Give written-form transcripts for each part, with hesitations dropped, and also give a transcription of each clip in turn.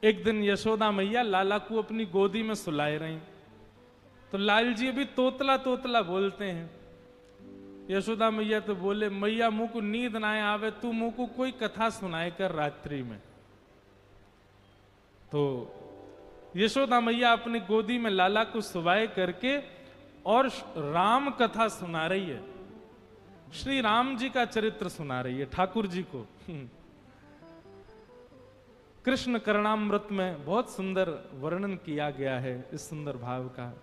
एक दिन यशोदा मैया लाला को अपनी गोदी में सुलाए रही, तो लाल जी अभी तोतला तोतला बोलते हैं। यशोदा मैया तो बोले, मैया मुंह को नींद ना आवे, तू मुंह को कोई कथा सुनाए कर रात्रि में। तो यशोदा मैया अपनी गोदी में लाला को सुवाए करके और राम कथा सुना रही है, श्री राम जी का चरित्र सुना रही है ठाकुर जी को। कृष्ण करणामृत में बहुत सुंदर वर्णन किया गया है इस सुंदर भाव का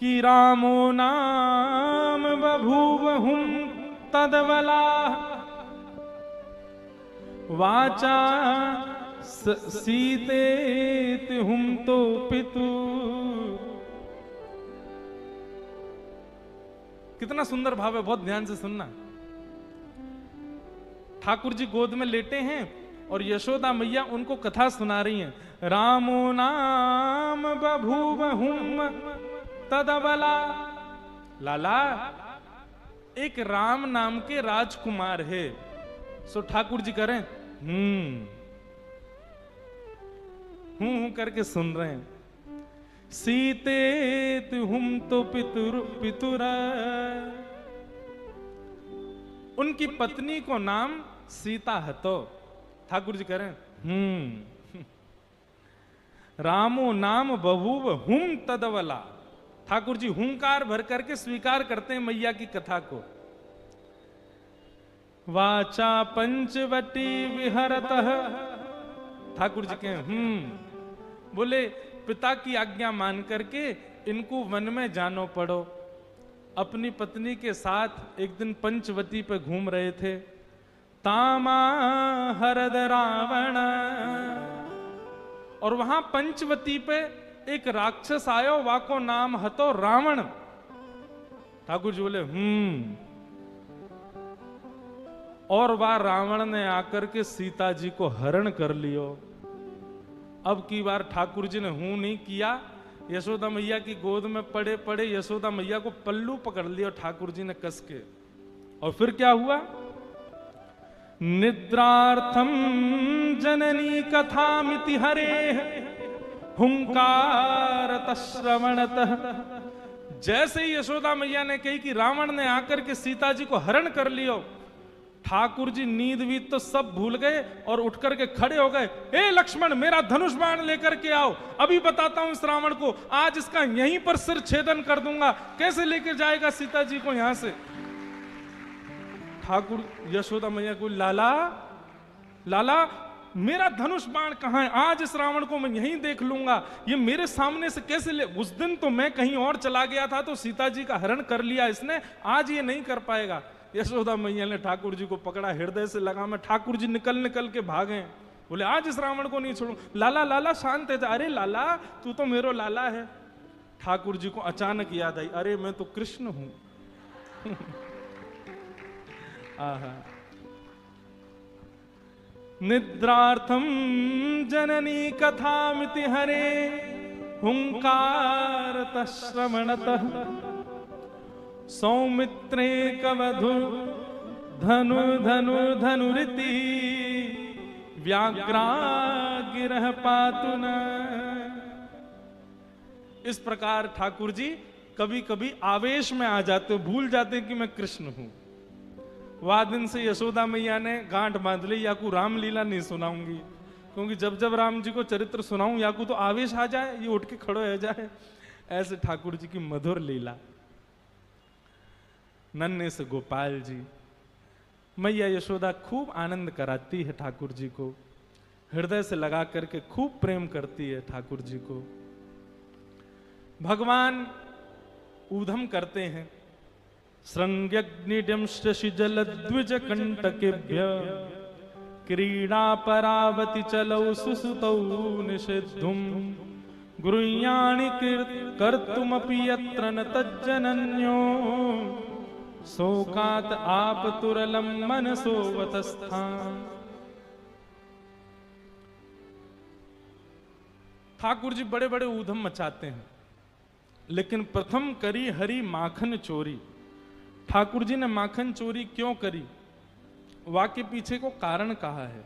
कि रामो नाम बभूवहुं तदबला वाचा सीतेति हुम तो पितु। कितना सुंदर भाव है, बहुत ध्यान से सुनना। ठाकुर जी गोद में लेटे हैं और यशोदा मैया उनको कथा सुना रही हैं। रामो नाम बभूवहुं तदबला, लाला एक राम नाम के राजकुमार है। सो ठाकुर जी करें हूं करके सुन रहे हैं। सीते तुम तो पितुर, उनकी पत्नी को नाम सीता है। तो ठाकुर जी करें रामो नाम बभूव हुम तदवला। ठाकुर जी हुंकार भर करके स्वीकार करते हैं मैया की कथा को। वाचा पंचवटी विहरतः, ठाकुर जी के बोले पिता की आज्ञा मान करके इनको वन में जानो पड़ो। अपनी पत्नी के साथ एक दिन पंचवटी पे घूम रहे थे। तामा हरद रावण, और वहां पंचवटी पे एक राक्षस आयो, वाको नाम हतो रावण। ठाकुर जी बोले और वह रावण ने आकर के सीता जी को हरण कर लियो। अब की बार ठाकुर जी ने हूं नहीं किया, यशोदा मैया की गोद में पड़े पड़े यशोदा मैया को पल्लू पकड़ लिया ठाकुर जी ने कस के। और फिर क्या हुआ? निद्रार्थम जननी कथामिति हरे हुंकारत श्रवणतः। जैसे ही यशोदा मैया ने कही कि रावण ने आकर के सीता जी को हरण कर लियो, ठाकुर जी नींद वीत तो सब भूल गए और उठ करके खड़े हो गए। ए लक्ष्मण, मेरा धनुष बाण लेकर के आओ, अभी बताता हूं इस रावण को, आज इसका यहीं पर सिर छेदन कर दूंगा। कैसे लेकर जाएगा सीता जी को यहां से? ठाकुर यशोदा मैया को, लाला लाला मेरा धनुष बाण कहां है? आज इस रावण को मैं यहीं देख लूंगा, ये मेरे सामने से कैसे ले? उस दिन तो मैं कहीं और चला गया था तो सीता जी का हरण कर लिया इसने, आज ये नहीं कर पाएगा। यशोदा मैया ने ठाकुर जी को पकड़ा, हृदय से लगा में। ठाकुर जी निकल निकल के भागे, बोले आज इस रावण को नहीं छोड़ू। लाला लाला शांत है। अरे लाला तू तो मेरो लाला है। ठाकुर जी को अचानक याद आई, अरे मैं तो कृष्ण हूं। आहा। निद्रार्थम जननी कथामिति हरे हुंकारत श्रवणतः सौमित्रे कवधु धनु धनु धनुरिति व्याघ्रा गिरह पातुन। इस प्रकार ठाकुर जी कभी कभी आवेश में आ जाते, भूल जाते कि मैं कृष्ण हूं। वह दिन से यशोदा मैया ने गांठ बांध ली, याकू रामलीला नहीं सुनाऊंगी, क्योंकि जब जब राम जी को चरित्र सुनाऊं याकू तो आवेश आ जाए, ये उठ के खड़ो हो जाए। ऐसे ठाकुर जी की मधुर लीला। नन्हे से गोपाल जी, मैया यशोदा खूब आनंद कराती है ठाकुर जी को, हृदय से लगा करके खूब प्रेम करती है ठाकुर जी को। भगवान ऊधम करते हैं। श्रृंग्यग्निड्यं शशिजल द्विज कंटकेभ्य क्रीड़ा परावति चलौ सुसुतौ निषिद्धुम गृह्याणि कर्तुमपि यत्र न तज्जनन्यो शोकात आपतुरलम मनसो वतस्थान। ठाकुर जी बड़े बड़े ऊधम मचाते हैं, लेकिन प्रथम करी हरि माखन चोरी। ठाकुर जी ने माखन चोरी क्यों करी? वाक्य पीछे को कारण कहा है।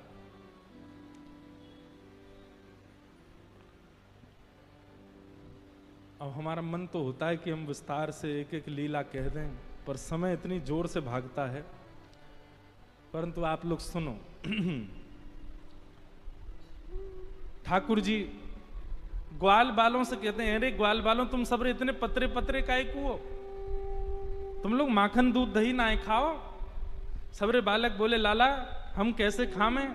अब हमारा मन तो होता है कि हम विस्तार से एक एक लीला कह दें, पर समय इतनी जोर से भागता है। परंतु आप लोग सुनो। ठाकुर जी ग्वाल बालों से कहते हैं, अरे ग्वाल बालों तुम सब इतने पतरे पतरे काहे को हो? तुम लोग माखन दूध दही ना खाओ। सबरे बालक बोले लाला हम कैसे खावें,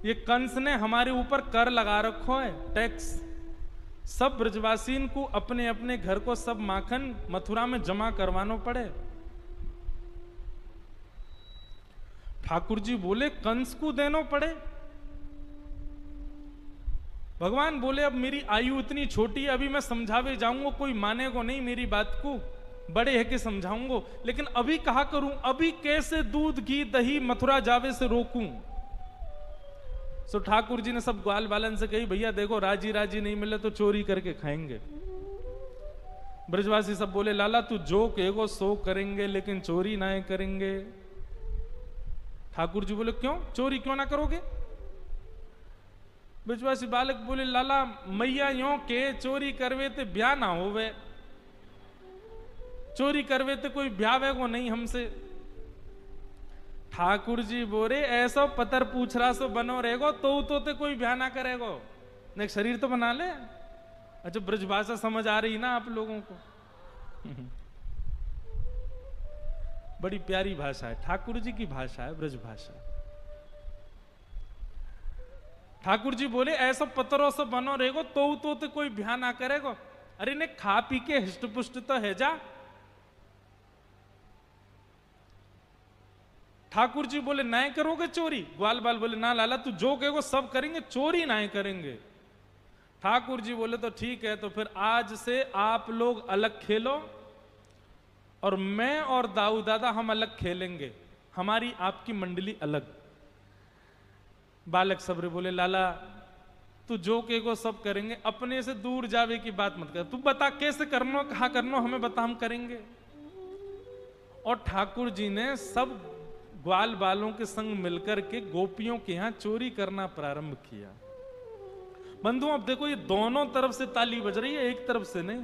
ये कंस ने हमारे ऊपर कर लगा रखो है, टैक्स। सब ब्रजवासीन को अपने अपने घर को सब माखन मथुरा में जमा करवानो पड़े। ठाकुर जी बोले कंस को देनो पड़े। भगवान बोले अब मेरी आयु इतनी छोटी है, अभी मैं समझावे जाऊंगा कोई मानेगा नहीं मेरी बात को, बड़े है कि समझाऊंगा, लेकिन अभी कहा करूं, अभी कैसे दूध घी दही मथुरा जावे से रोकूं। सो ठाकुर जी ने सब ग्वाल बालन से कही भैया देखो राजी राजी नहीं मिले तो चोरी करके खाएंगे। ब्रजवासी सब बोले लाला तू जो कहेगो सो करेंगे, लेकिन चोरी ना करेंगे। ठाकुर जी बोले क्यों, चोरी क्यों ना करोगे? ब्रजवासी बालक बोले लाला मैया यो के चोरी करवे ते ब्याह ना होवे, चोरी करवे ते कोई ब्याह को नहीं हमसे। ठाकुर जी बोले ऐसा पतर पूछ रहा सो बनो रहेगो तो ते कोई ब्याह ना करेगो, ने शरीर तो बना ले। अच्छा ब्रजभाषा समझ आ रही ना आप लोगों को? बड़ी प्यारी भाषा है, ठाकुर जी की भाषा है ब्रजभाषा। ठाकुर जी बोले ऐसा पत्थरों से बनो रहेगो तो ते कोई ब्याह ना करेगो। अरे ने खा पी के हिष्ट पुष्ट तो है जा। ठाकुर जी बोले ना करोगे चोरी? ग्वाल बाल बोले ना लाला तू जो कहेगो सब करेंगे, चोरी ना करेंगे। ठाकुर जी बोले तो ठीक है, तो फिर आज से आप लोग अलग खेलो और मैं और दाऊ दादा हम अलग खेलेंगे, हमारी आपकी मंडली अलग। बालक सबरे बोले लाला तू जो कहेगो सब करेंगे, अपने से दूर जावे की बात मत कर, तू बता कैसे करनो कहा करनो हमें बता हम करेंगे। और ठाकुर जी ने सब ग्वाल बालों के संग मिलकर के गोपियों के यहां चोरी करना प्रारंभ किया। बंधुओं अब देखो ये दोनों तरफ से ताली बज रही है, एक तरफ से नहीं।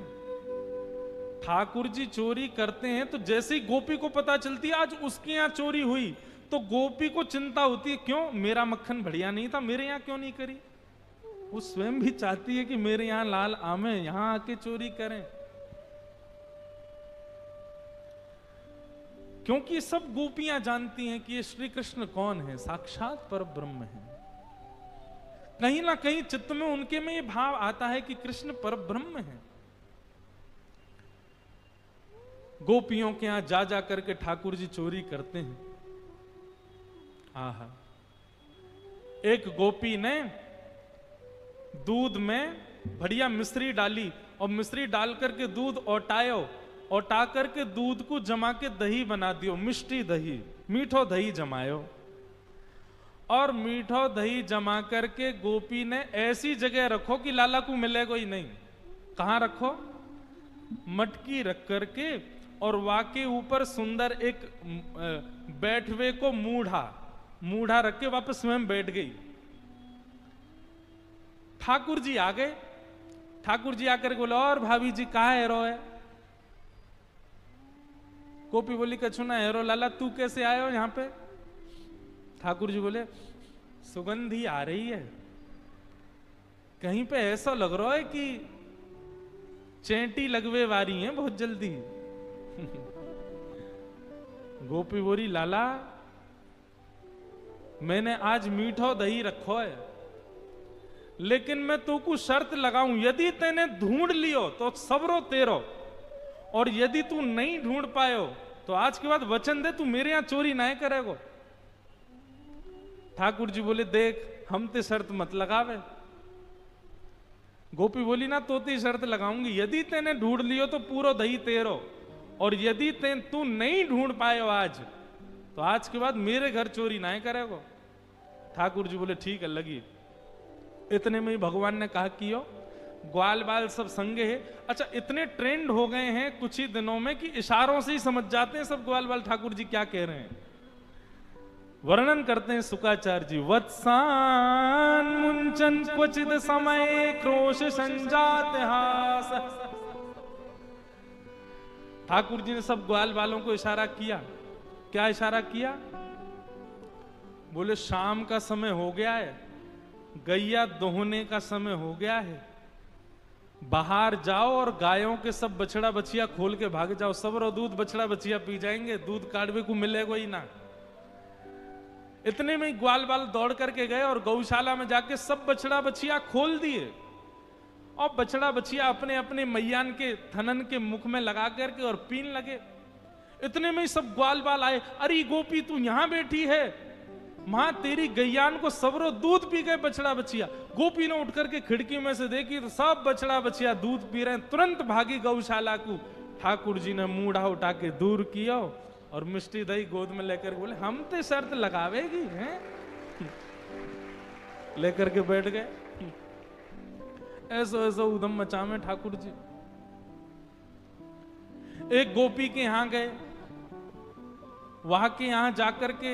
ठाकुर जी चोरी करते हैं तो जैसे ही गोपी को पता चलती है आज उसके यहां चोरी हुई, तो गोपी को चिंता होती है क्यों मेरा मक्खन बढ़िया नहीं था, मेरे यहां क्यों नहीं करी। वो स्वयं भी चाहती है कि मेरे यहां लाल आमे यहां आके चोरी करें, क्योंकि सब गोपियां जानती हैं कि ये श्री कृष्ण कौन है, साक्षात पर ब्रह्म है। कहीं ना कहीं चित्त में उनके में ये भाव आता है कि कृष्ण पर ब्रह्म है। गोपियों के यहां जा जा करके ठाकुर जी चोरी करते हैं। आहा, एक गोपी ने दूध में बढ़िया मिश्री डाली और मिश्री डाल करके दूध औटायो, औटा करके दूध को जमा के दही बना दियो, मिष्टी दही, मीठो दही जमायो। और मीठो दही जमा करके गोपी ने ऐसी जगह रखो कि लाला को मिलेगा ही नहीं। कहां रखो? मटकी रख करके और वाके ऊपर सुंदर एक बैठवे को मूढ़ा रख के वापस स्वयं बैठ गई। ठाकुर जी आ गए। ठाकुर जी आकर बोले और भाभी जी कहा हेरो है? गोपी बोली कछु ना हेरो, लाला तू कैसे आए हो यहां पे? ठाकुर जी बोले सुगंधी आ रही है, कहीं पे ऐसा लग रहा है कि चेंटी लगवे वारी है बहुत जल्दी। गोपी बोली लाला मैंने आज मीठो दही रखो है, लेकिन मैं तो को शर्त लगाऊं, यदि तेने ढूंढ लियो तो सबरो तेरो, और यदि तू नहीं ढूंढ पायो तो आज के बाद वचन दे तू मेरे यहां चोरी ना करेगो। ठाकुर जी बोले देख हम ते शर्त मत लगावे। गोपी बोली ना तो ती शर्त लगाऊंगी, यदि तेने ढूंढ लियो तो पूरा दही तेरो, और यदि तू नहीं ढूंढ पायो आज तो आज के बाद मेरे घर चोरी ना करेगो। ठाकुर जी बोले ठीक है लगी। इतने में ही भगवान ने कहा कियो ग्वाल बाल सब संगे है। अच्छा इतने ट्रेंड हो गए हैं कुछ ही दिनों में कि इशारों से ही समझ जाते हैं सब ग्वाल बाल ठाकुर जी क्या कह रहे हैं। वर्णन करते हैं सुकाचार्य जी, वत्सान मुंचन क्वचित समय क्रोश संजात हास, ठाकुर जी ने सब ग्वाल वालों को इशारा किया। क्या इशारा किया? बोले शाम का समय हो गया है, गैया दोहने का समय हो गया है, बाहर जाओ और गायों के सब बछड़ा बछिया खोल के भाग जाओ, सब रो दूध बछड़ा बछिया पी जाएंगे, दूध काढ़वे को मिलेगा ही ना। इतने में ही ग्वाल बाल दौड़ करके गए और गौशाला में जाके सब बछड़ा बछिया खोल दिए और बछड़ा बछिया अपने अपने मैयान के थनन के मुख में लगा करके और पीन लगे। इतने में ही सब ग्वाल बाल आए, अरे गोपी तू यहां बैठी है, मां तेरी गैयान को सबरो दूध पी गए बछड़ा बछिया। गोपी ने उठ करके खिड़की में से देखी तो सब बछड़ा बछिया दूध पी रहे हैं, तुरंत भागी गौशाला को। ठाकुर जी ने मूढ़ा उठा के दूर किया और मिष्टी दही गोद में लेकर बोले हम तो शर्त लगावेगी हैं, लेकर के बैठ गए। ऐसा ऐसा उधम मचा में ठाकुर जी। एक गोपी के यहां गए, वहां के यहां जाकर के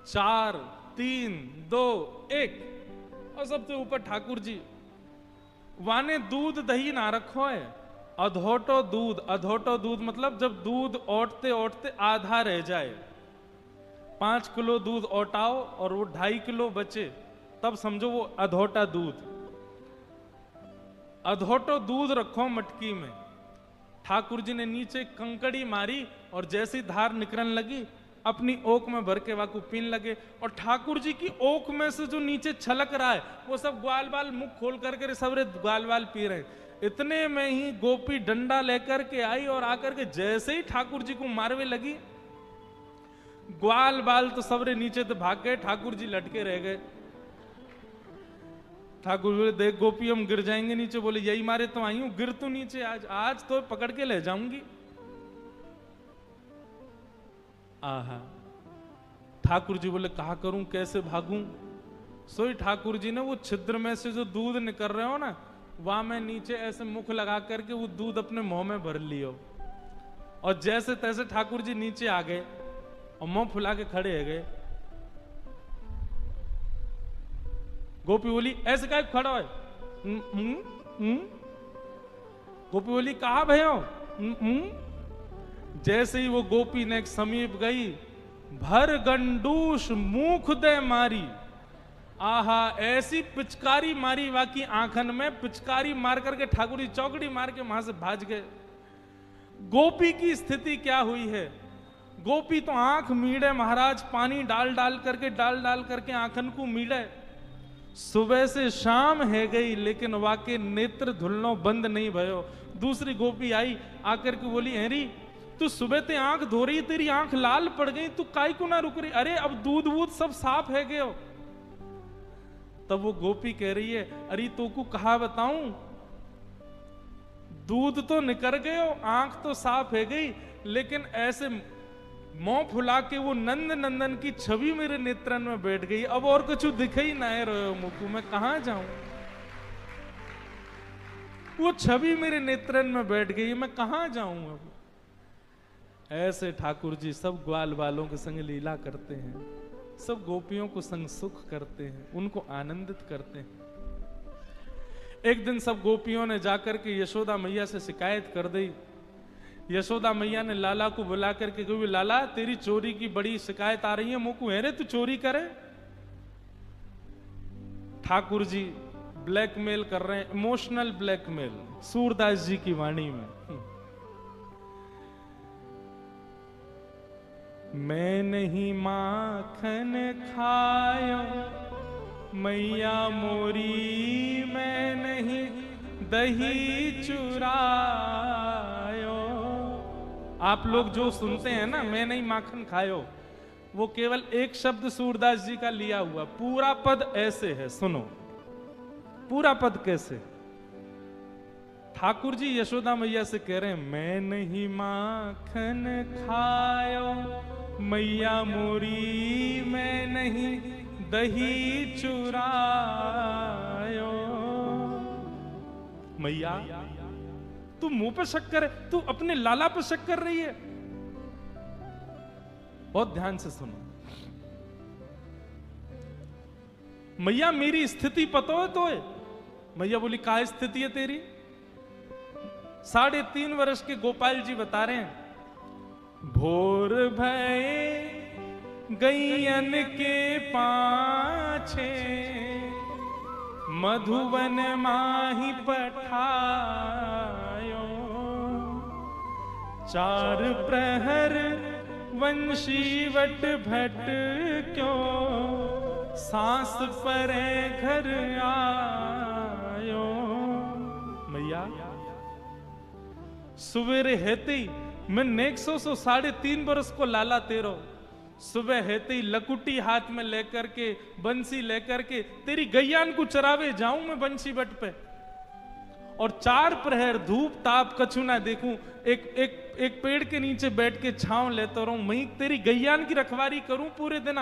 4 3 2 1 और सबसे ऊपर ठाकुर जी। वाने दूध दही ना रखो है, अधोटो दूध। अधोटो दूध मतलब जब दूध ओटते ओटते आधा रह जाए, 5 किलो दूध ओटाओ और वो 2.5 किलो बचे, तब समझो वो अधोटा दूध। अधोटो दूध रखो मटकी में। ठाकुर जी ने नीचे कंकड़ी मारी और जैसी धार निकलने लगी अपनी ओक में भर के वाकू पीन लगे। और ठाकुर जी की ओक में से जो नीचे छलक रहा है वो सब ग्वाल बाल मुख खोल करके सबरे ग्वाल बाल पी रहे हैं। इतने में ही गोपी डंडा लेकर के आई और आकर के जैसे ही ठाकुर जी को मारवे लगी, ग्वाल बाल तो सबरे नीचे तो भाग गए, ठाकुर जी लटके रह गए। ठाकुर बोले देख गोपी हम गिर जाएंगे नीचे। बोले यही मारे तो आई हूं, गिर तू नीचे, आज तो पकड़ के ले जाऊंगी। आहा, ठाकुर जी बोले कहा करूं, कैसे भागूं। सोई ठाकुर जी ने वो छिद्र में से जो दूध निकल रहे हो ना, वहां में नीचे ऐसे मुख लगा करके वो दूध अपने मुंह में भर लियो और जैसे तैसे ठाकुर जी नीचे आ गए और मुंह फुला के खड़े हो गए। गोपी बोली ऐसे काय खड़ा है? गोपी बोली कहा भयो? जैसे ही वो गोपी ने समीप गई, भर गंडूस मुख दे मारी। आहा, ऐसी पिचकारी मारी वाकी आंखन में, पिचकारी मार करके ठाकुर जी चौकड़ी मार के वहां से भाज गए। गोपी की स्थिति क्या हुई है? गोपी तो आंख मीड़े महाराज, पानी डाल डाल करके आंखन को मीड़े। सुबह से शाम है गई लेकिन वाके नेत्र धुलनो बंद नहीं भयो। दूसरी गोपी आई आकर के बोली हेरी तू सुबह ते आंख धो रही, तेरी आंख लाल पड़ गई, तू काई को ना रुक रही? अरे अब दूध वूध सब साफ है गयो। तब वो गोपी कह रही है अरे तो को कहा बताऊं, दूध तो निकल गयो, आंख तो साफ है गई, लेकिन ऐसे मुंह फुला के वो नंद नंदन की छवि मेरे नेत्रन में बैठ गई। अब और कुछ दिख ही ना रहे मुकु, मैं कहां जाऊं? वो छवि मेरे नेत्रन में बैठ गई, मैं कहां जाऊं अब? ऐसे ठाकुर जी सब ग्वाल वालों के संग लीला करते हैं, सब गोपियों को संग सुख करते हैं, उनको आनंदित करते हैं। एक दिन सब गोपियों ने जाकर के यशोदा मैया से शिकायत कर दी। यशोदा मैया ने लाला को बुला करके कही लाला तेरी चोरी की बड़ी शिकायत आ रही है, मुकु है रे तू चोरी करे। ठाकुर जी ब्लैकमेल कर रहे हैं, इमोशनल ब्लैकमेल, सूरदास जी की वाणी में। मैं नहीं माखन खायो मैया मोरी, मैं नहीं दही चुरायो। आप लोग जो सुनते हैं ना मैं नहीं माखन खायो, वो केवल एक शब्द सूरदास जी का लिया हुआ, पूरा पद ऐसे है, सुनो पूरा पद कैसे। ठाकुर जी यशोदा मैया से कह रहे हैं मैं नहीं माखन खायो मैया मोरी, मैं नहीं दही चुरायो। मैया तू मुंह पे शक कर, तू अपने लाला पे शक कर रही है। बहुत ध्यान से सुनो मैया, मेरी स्थिति पता है तो है? मैया बोली क्या स्थिति है तेरी? 3.5 वर्ष के गोपाल जी बता रहे हैं, भोर भये गैयन के पाछे, मधुवन माही पठायो, 4 प्रहर वंशीवट भट क्यों, सांस परे घर आयो। मैया सुबेरे हेती मैं नेक्सो 3.5 बरस को लाला तेरो, सुबह हेती लकुटी हाथ में लेकर के, बंसी लेकर के तेरी गैयान को चरावे जाऊं मैं बंसी बट पे, और 4 प्रहर धूप ताप कछु ना देखूं, एक पेड़ के नीचे बैठ के छांव लेता रहूं, मैं तेरी गैयान की रखवारी करूं पूरे दिन।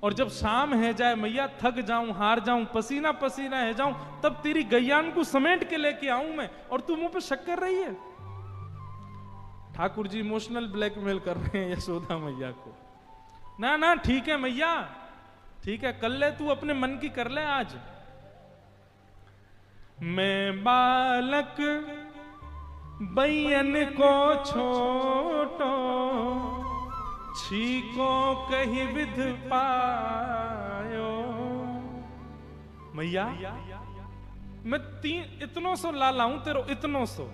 और जब शाम है जाए मैया, थक जाऊं, हार जाऊं, पसीना पसीना है जाऊं, तब तेरी गैयान को समेट के लेके आऊं मैं, और तू मुंह पे शक कर रही है। ठाकुर जी इमोशनल ब्लैकमेल कर रहे हैं यशोदा मैया को। ना ना ठीक है मैया, ठीक है कर ले, तू अपने मन की कर ले आज। मैं बालक बैयन को छोटो, छीको कहीं विध पायो। मैया मैं इतनों सो लाला हूं तेरो, इतनों सो,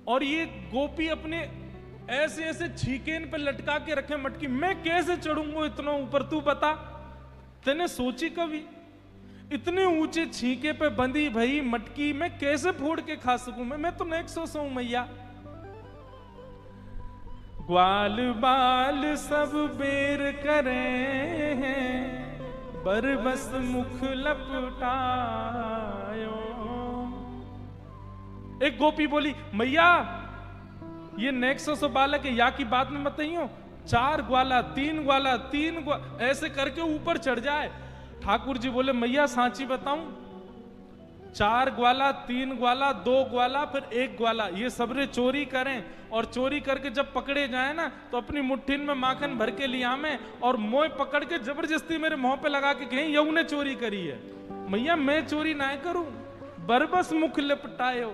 और ये गोपी अपने ऐसे ऐसे छीकेन पे लटका के रखे मटकी, मैं कैसे चढ़ूंगा इतना ऊपर, तू बता। तेने सोची कभी इतने ऊंचे छीके पे बंधी भई मटकी मैं कैसे फोड़ के खा सकूं? मैं तो नेक्सो हूं मैया। ग्वाल बाल सब बेर करे हैं, बरबस मुख लपटायो। एक गोपी बोली, मैया ये नेक्सो बालक है, या की बात में मत नहीं हो, 4 ग्वाला 3 ग्वाला 3 ग्वाला ऐसे करके ऊपर चढ़ जाए। ठाकुर जी बोले, मैया सांची बताऊं, 4 ग्वाला 3 ग्वाला 2 ग्वाला फिर 1 ग्वाला, ये सबरे चोरी करें, और चोरी करके जब पकड़े जाए ना तो अपनी मुट्ठी में माखन भर के लिया में, और मोय पकड़ के जबरदस्ती मेरे मुंह पे लगा के कहें यऊ ने चोरी करी है। मैया मैं चोरी ना करूं, बरबस मुख लिपटायो।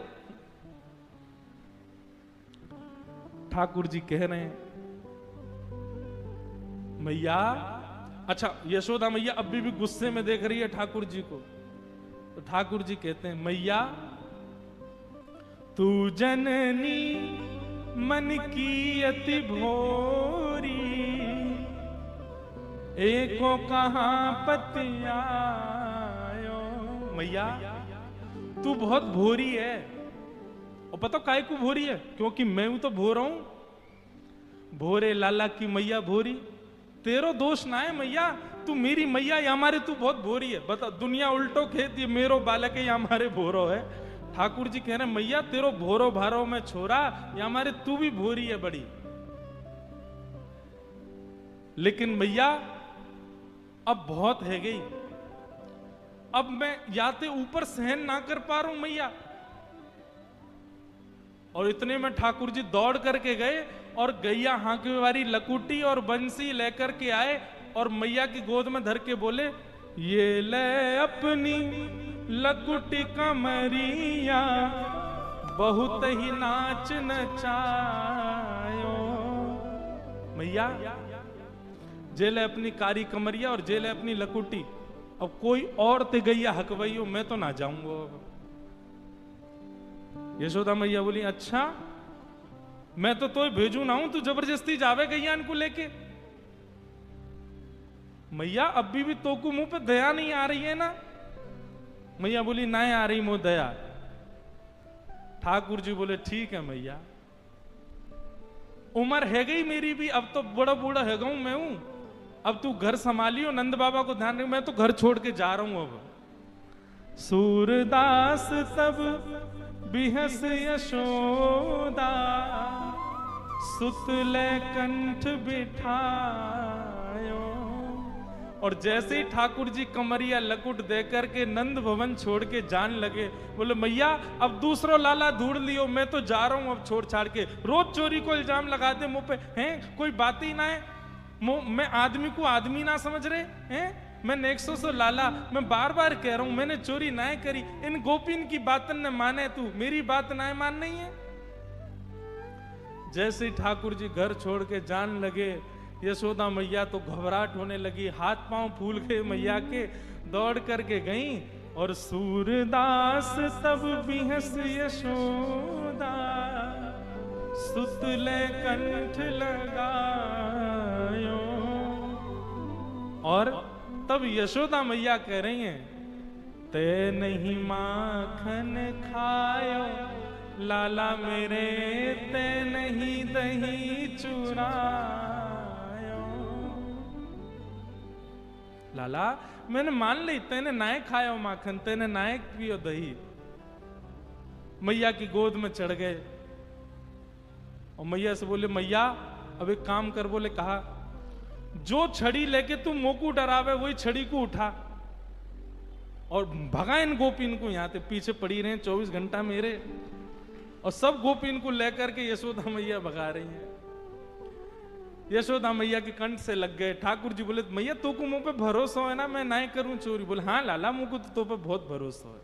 ठाकुर जी कह रहे हैं, मैया अच्छा यशोदा मैया अभी भी गुस्से में देख रही है ठाकुर जी को, तो ठाकुर जी कहते हैं, मैया तू जननी मन की अति भोरी, एको कहां पतियायो। मैया तू बहुत भोरी है, और पता काय को भोरी है? क्योंकि मैं हूं तो भोर हूं, भोरे लाला की मैया भोरी, तेरो दोष ना है मैया, तू मेरी मैया या हमारे तू बहुत भोरी है। बता दुनिया उल्टो खेत, ये मेरो बालक है या हमारे भोरो है। ठाकुर जी कह रहे हैं, मैया तेरो भोरो भारो में छोरा, या हमारे तू भी भोरी है बड़ी। लेकिन मैया अब बहुत है गई, अब मैं याते ऊपर सहन ना कर पा रहा हूं मैया। और इतने में ठाकुर जी दौड़ करके गए और गैया हांकने वाली लकुटी और बंसी लेकर के आए, और मैया की गोद में धर के बोले, ये ले अपनी लकुटी कमरिया, बहुत ही नाच नचायो। मैया जेले अपनी कारी कमरिया और जेले अपनी लकुटी, अब कोई और ते गैया हकवैयो, मैं तो ना जाऊंगा। यशोदा मैया बोली, अच्छा मैं तो तोय भेजू ना हूं, तू जबरदस्ती जावे गैयान को लेके। मैया अभी भी तो को मुंह पे दया नहीं आ रही है ना? मैया बोली, ना आ रही मुंह दया। ठाकुर जी बोले, ठीक है मैया, उम्र है गई मेरी भी, अब तो बड़ा बूढ़ा है गऊ मैं हूं, अब तू घर संभालियो, नंद बाबा को ध्यान रख, मैं तो घर छोड़ के जा रहा हूं अब। सूरदास तब बिहस यशोदा, सुतले कंठ बिठायो। और जैसे ही ठाकुर जी कमरिया लकुट देकर के नंद भवन छोड़ के जान लगे, बोले मैया अब दूसरो लाला ढूंढ लियो, मैं तो जा रहा हूं अब छोड़ छाड़ के। रोज चोरी को इल्जाम लगाते मुंह पे, हैं कोई बात ही ना है, मैं आदमी को आदमी ना समझ रहे हैं, मैंने 100 लाला, मैं बार बार कह रहा हूं मैंने चोरी ना करी, इन गोपिन की बातन ने माने, तू मेरी बात ना मान नहीं है। जैसे ही ठाकुर जी घर छोड़ के जान लगे, यशोदा मैया तो घबराहट होने लगी, हाथ पांव फूल गए मैया के, दौड़ करके गई और सूरदास तब बिहस यशोदा सुतले कंठ लगायो। और तब यशोदा मैया कह रही हैं, ते नहीं माखन खायो लाला मेरे, ते नहीं दही चुरायो। लाला मैंने मान ली, तेने नाय खायो माखन, तेने नाय पियो दही। मैया की गोद में चढ़ गए और मैया से बोले, मैया अब एक काम कर। बोले कहा, जो छड़ी लेके तू मोकू डरावे वही छड़ी को उठा और भगा इन गोपिन को। यहां पे पीछे पड़ी रहे 24 घंटा मेरे, और सब गोपिन को लेकर के यशोदा मैया भगा रही है। यशोदा मैया के कंठ से लग गए। ठाकुर जी बोले, मैया तो को मुंह पे भरोसा है ना, मैं ना करूं चोरी। बोले, हाँ लाला मुझको तो पे बहुत भरोसा है।